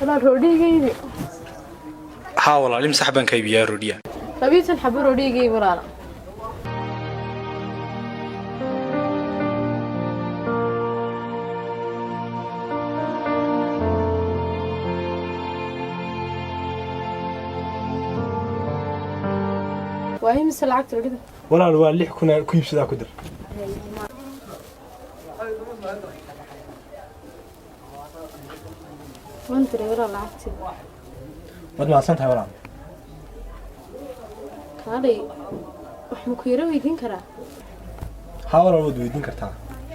أنا رودي جيبي. ها والله لم سحبان كيبيا روديا. طبيعة الحب رودي جيبي ولا لا؟ وهي مثل العكس كده. ولا الوالح كنا كيف سدا كدر. وانت ولا العكس. ما ما سنتها ولا. هذي وحمكيرة ويدين كرا. حاول أود ويدين كرتها.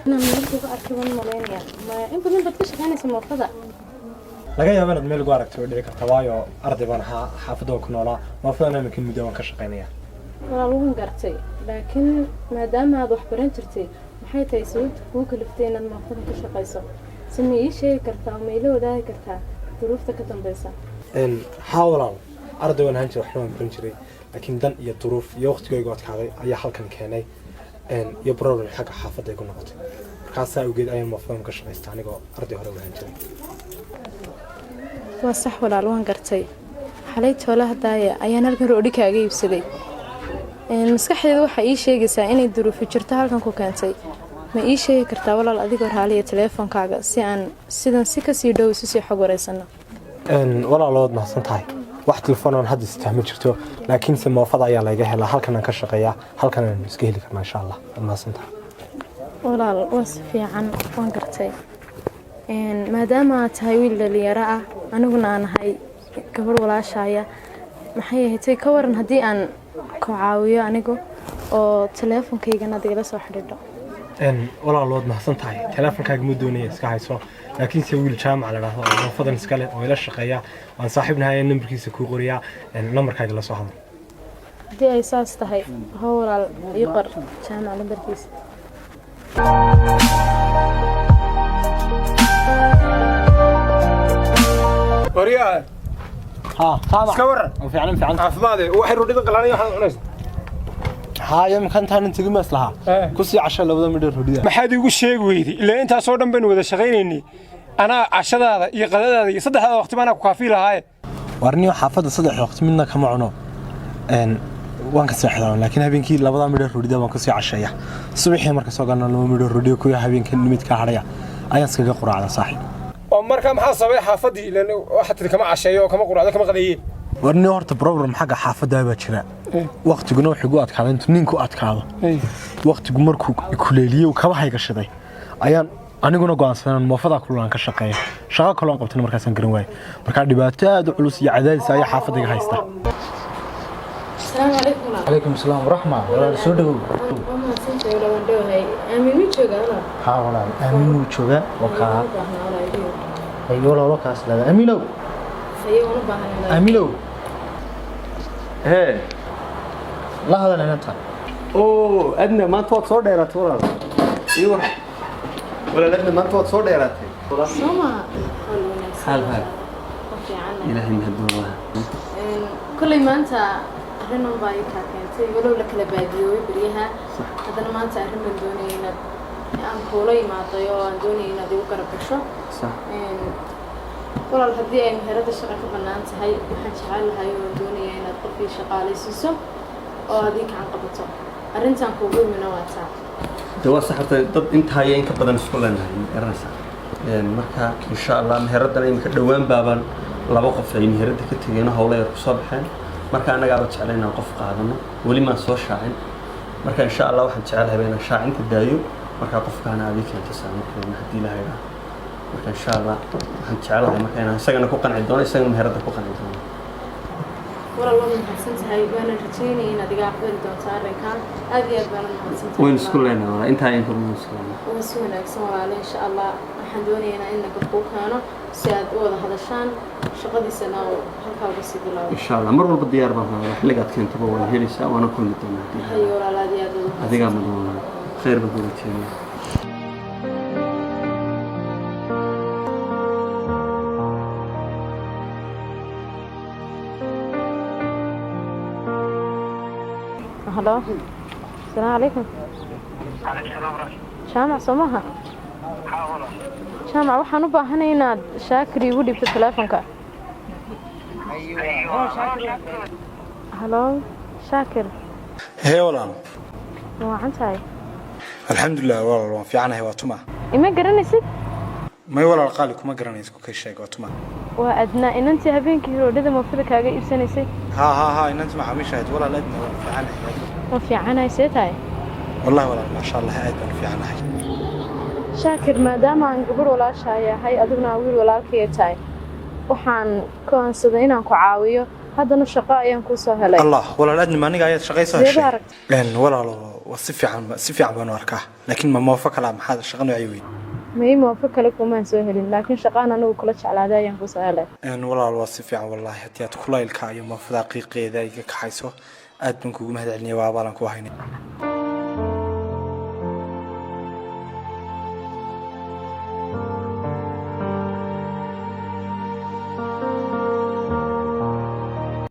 أنا مريت أركبون مليانيا. ما إن بدون بتكش كان اسمه فضاء. laga yaabo inaad meel ugu aragto oo dhici karta waayo arday baan xaafadoo ku noolaa ma fahana makin muddo waan ka shaqeynaya waa lagu gartay laakiin maadaama aad wax baran jirtay maxay tahay sababta kugu kaliftay inaad maafada ka shaqeyso samee sheegi kartaa ma ila wadaagi kartaa duruufta ka dambaysa xawlan arday waan hanjir wax waan baran jiray laakiin dan iyo duruuf iyo waqtigayga adkaaday ayaa halkan keenay iyo problem xagga xaafadda ay ku noqotay markaas awgeed ayaan maafada ka shaqeystaa anigoo arday hore waan jiray waa sax walaal waan gartay xalay toolaha daaya ayaan halkan roodhi kaaga iibsaday maskaxdeedu waxa ii sheegaysaa inay duruuf jirto halkan ku keentay ma ii sheegi kartaa walaal adigoo raaliya telefoonkaaga si aan sidan si ka sii dhow si xog wareysano walaalood mahadsan tahay wax telefoon aan hadda isticmaal jirto laakiin se moofada ayaa laga helaa halkan aan ka shaqeeyaa halkan aan iska heli karnaa insha Allah mahadsan tahay walaal waa fiican waan gartay maadaama tahay wiil dhalinyaro ah aniguna aan ahay gabadh walaashaya maxay ahayd ka waran haddii aan ku caawiyo anigu oo telefoonkayga adigala soo xidhiidho walaalood mahadsan tahay telefoonkaaga ma doonaya iska hayso laakiin se wiil jaamac la dhaho oo fadan iska leh oo ila shaqeeya waan saaxiibnahay numbarkiisa ku qoriyaa numbarkaaga la soo hadlo haddii ay saas tahay walaal ii qor jaamac numbarkiisa وريا ها تمام سكور فعلا عفماده waxay rudida qalanay waxaan cunaysa haaya ma kan taan inta ma islaha ku sii casho labada midho rudida maxaad igu sheeg weeydi ilaa inta soo dhan baan wada shaqeynayni ana cashadaada iyo qadadaada iyo saddexda waqti baan ku kaafi lahaay warniyo xaafada saddex waqti midna kama cuno waan ka seexdaa laakiin habeenkii labada midho rudida waan ku sii casheeya subaxii marka soo galno laba midho rudida ku habeenkii nimid ka hadhaya ayaan iskaga quraacda saaxiib oo marka maxaa sabay xaafadii ilaa waxa tii kama casheeyo kama quraacdo kama qadeeyay warniyo horta problem xagga xaafada baa jira waqtiguna wuxuu ugu adkaaday intuu ninku adkaado waqtigu markuu kuleeliyo kaba haygashaday ayaan aniguna go'aansanaan moofada kulan ka shaqeeyo shaqo kale oo qabtay markaas aan garan waayay marka dhibaato aad u culus iyo cadaadis ay xaafadayga haysta السلام عليكم عليكم السلام ورحمة الله سودو ما سنت ولا وندو هاي أمين وجوجا أنا ها ولا أمين وجوجا وكا أيوة ولا وكاس لا أمينو أيوة أنا بحنا أمينو هي لا هذا أنا ترى أوه أدنى ما توت صور دايرات ولا أيوة ولا أدنى ما توت صور دايرات سما حال إلهي مهدوها كل ما أنت أهرنا بايك كنتي ولو لك لباديو بريها هذا ما أنت أهرنا دونينا أن كولي ما طيو دونينا ديو كربشة صح ولا الهدي أي مهرة الشقة بنانت هاي وحن شعال هاي دونينا تقفي شقالي سيسو وهذيك عن قبته أرنتان كوبي من واتسا دوا صحرت ضد أنت هاي إنك بدن سكولنا إرنسا مركا إن شاء الله مهرة دنا إنك دوام بابان laba qof ay meherada ka tageen hawlay ku soo baxeen marka anaga aad jeclayna qof qaadano wali ma soo shaacin marka insha Allah waxaan jecelahay inaan shaacinta daayo marka qofkaana aad keento saamayn hadii la hayro marka insha Allah waxaan jecelahay marka inaan isagana ku qanci doono isagana meherada ku qanci doono والله ما حسنت هاي بان رجيني إن أديك أحضر دون تاريخان أدي أبان حسنت وين سكولنا ولا أنت هاي أنت وين سكولنا وسونا سوا عليه إن شاء الله حندوني أنا إنك أخوك هنا سياد وضع هذا الشان شغلي سنة وهلكا بس يقولوا إن شاء الله مرة بالديار بها حلقات كنت بقول هيلسا وأنا كل دون هاي ولا لا دي أديك أمدونا خير بقولتين هلا السلام عليكم شامع سماها jaamac waxaan u baahanahay inaad shaakir igu dhibto teleefonka halo shaakir hee walaal ma wacan tahay alxamdulilah walaal waan fiicanahay waa tuma ima garanaysid may walaal qaali kuma garanaysid ku kay sheeg waa tuma waa adnaa inantii habeenkii roodhada moofada kaaga iibsanaysay ها inantii maxaamiishahayd walaal aadna waan fiicanahay ma fiicanahay see tahay wallahi walaal maasha allah aad baan fiicanahay shaakir maadaama aan gabadh walaashaa yahay adiguna wiil walaalkaya tahay waxaan go'aansaday inaan ku caawiyo haddana shaqo ayaan kuu soo helay allah walaal aadna maaniga ayaad shaqaysaa Sidee baad aragtay? walaal waa si fiican baan u arkaa laakiin ma moofa kala maxaad shaqo noocay weyn may moofo kale kumaan soo helin laakiin shaqaan anigu kula jeclaaday ayaan kuu soo helay walaal waa si fiican wallahi haddii aad kulaylka iyo moofada qiiqeeda iga kaxayso aad baan kugu mahadcelinayaa waa abaalan ku haynay